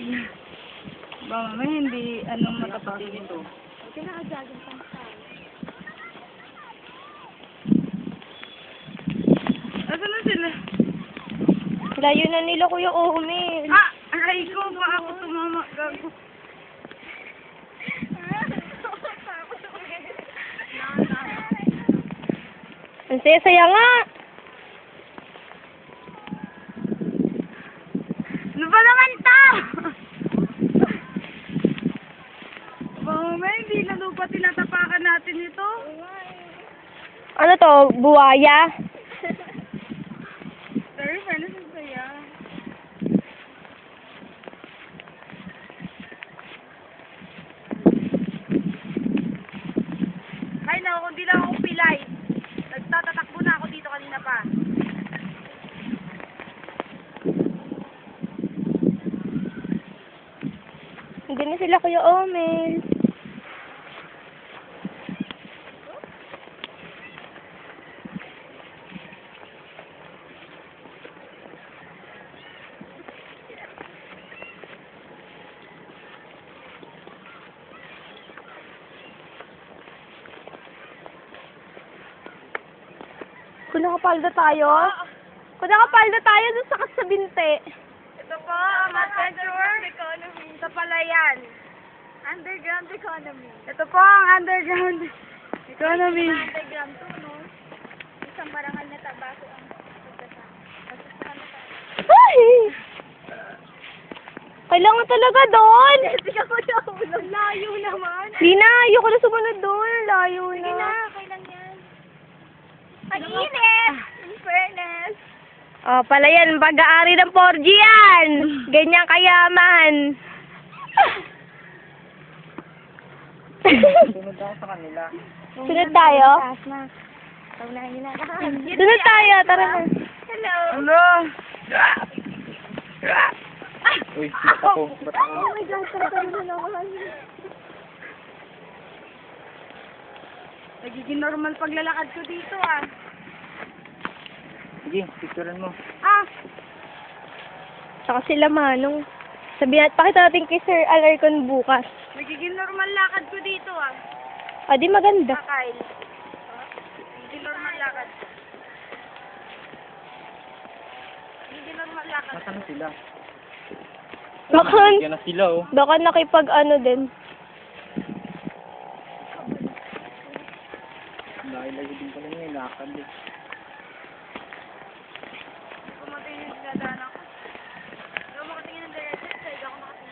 tubig. Baka may hindi, matapatin ito. Kinakajagin pa sa Asa na sila? layo na nila, Kuya Omel. Aray ko, baka ako tumama. Gago. Ang saya-saya nga. Ano ba naman to? Baka may hindi na lupa tinatapakan natin ito. Ano to? Buwaya? Very fairness ang saya. Ay no, kung di lang ako pilay. Nagtatatakbo na ako dito kanina pa. Hindi na sila, Kuya Omel. Kung nakapalda tayo? Kung nakapalda tayo dun sa kasabinte. Ito po ang adventure sa Palayan. Underground economy. Ito po ang underground economy. Underground to, no? Isang marangal na tabako ang Ay! Kailangan talaga doon. Hindi ako nahulog. Layo naman. Di na, ayoko na sumunod doon. Layo na. Sige na, kailan yan? Ang init! In fairness. Oh, pala yan, pag-aari ng 4G yan. Ganyan kayaman. Sunod ako sa kanila. Sunod tayo? Sunod tayo, tara na. Hello. Hello. Uy, ba't ako? Ba't ako? Oh my God, tara na naman. Nagiging normal paglalakad ko dito Sige, picturean mo. Saka sila Manong. Sabihan, pakita natin kay Sir Alarcon bukas. Nagiging normal lakad ko dito Di maganda. Kyle. Nagiging normal lakad. Nagiging normal lakad. Nasaan na sila? Baka, Yan na sila baka nakipag-ano din. Layo-layo din pala niya yung lakad Pumatay yung sinadaan ako. Hindi ako makatingin ng direction, side ako makatingin.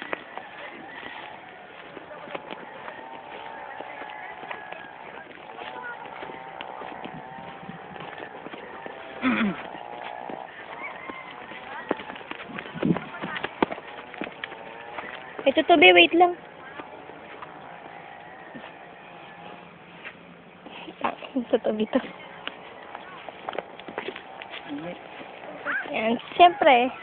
Ito to be, wait lang. Ito to be to. Yan, siyempre.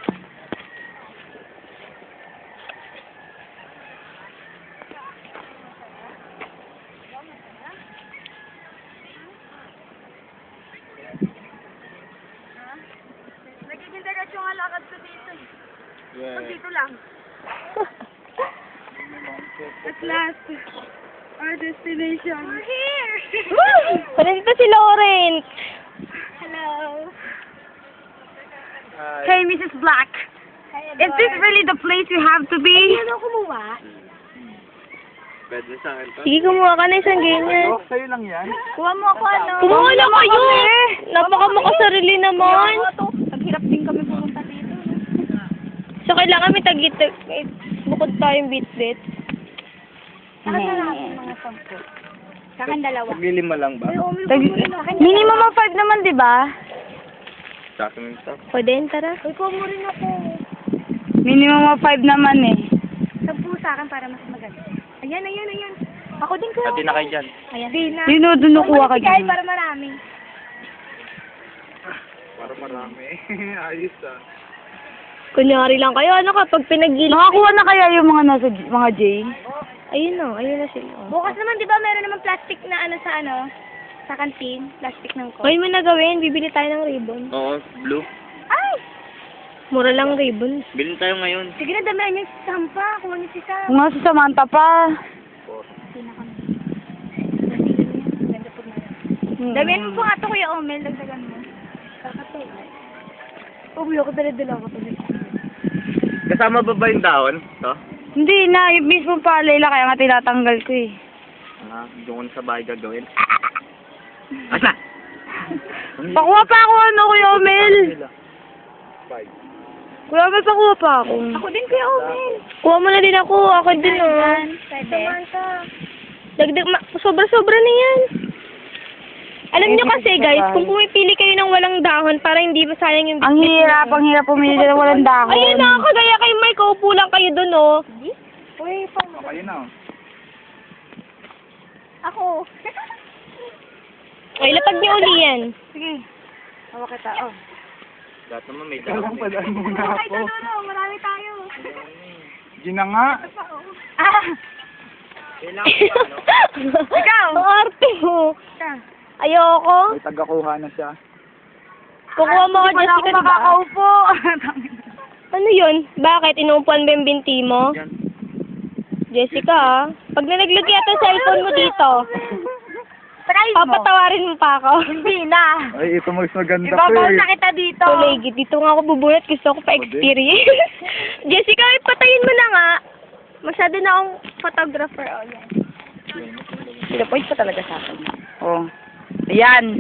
Nagiging diretsyo nga lakad ko dito Pag dito lang. At last, our destination. We're here! Nandito si Lawrence. Hello. Hey, Mrs. Black. Is this really the place you have to be? Ano kumuha? Pwede sa akin to. Sige, kumuha ka na isang ganyan. Sa'yo lang yan. Kuha mo ako Kumuha na kayo! Napakamakasarili naman. Naghirap din kami pumunta dito. So, kailangan may tagit. Bukod tayong bit-bit. Saka natin mga 10. Saka dalawa. Paglilima lang ba? Minimum of 5 naman, di ba? Sa akin yung stuff. O din, tara. Ikaw mo rin ako. Minimum of 5 naman 10 sa akin para mas maganda. Ayan. Ako din ko. Pati na kayo dyan. Ayan. Sino doon nakuha ka dyan? Para marami. Para marami. Ayos Kunyari lang kayo. Ano kapag pinagilip? Nakakuha na kaya yung mga J? Ayun na sila. Bukas naman, di ba, meron naman plastic na sa kantin. Plastic ng Ngayon mo na gawin. Bibili tayo ng ribbon. Oo, blue. Ay! Mura lang ribbons. Bilhin tayo ngayon. Sige na, damihan niyo si Sampa. Kuha niyo si Sam. Kung nga si Samantha pa. Damihan mo po nga ito, Kuya Omel. Dagdagan mo. Kakatay. Uy, ako dala-dala ako. Kasama ba ba yung dahon? To? Hindi na, yung mismo palay kaya nga tinatanggal ko eh. Doon sa bahay gagawin. Asa? Pakuha pa ako ano, Kuya Omel. Kuya Omel, pakuha pa ako. Ako din, Kuya Omel. Kuha mo na din ako. Ako din oh. Samantha. Dagdag, sobra-sobra na yan. Alam niyo kasi guys, kung pumipili kayo ng walang dahon para hindi masayang yung Ang hirap pumili na walang dahon. Ayun na, kagaya kay Mike, upo lang kayo dun, oh. Uy, Kayo na. Ako. Ay, lapag niyo uli yan. Sige. Hawa kita, oh. Lahat naman may dahon. Walang padaan muna Ay, ako. marami tayo. Gina nga. Ah! Kailangan ba, no? Ikaw! Ang arte mo. Ayoko. May tagakuha na siya. Kukuha mo ako, Hindi Jessica, ako diba? makakaupo. Ano yun? Bakit? Inuupuan ba yung binti mo? Yan. Jessica, ah. Pag nalaglag yata ang cellphone mo dito, Try mo. papatawarin mo pa ako. Hindi na. Ay, ito mas maganda Ibabaw to eh. na kita dito. Tuligid. Dito nga ako bubuhat. Gusto ko pa-experience. Jessica, patayin mo na nga. Masyado na akong photographer. Oh, yan. Pinapoint pa talaga sa akin. Oh. Ayan.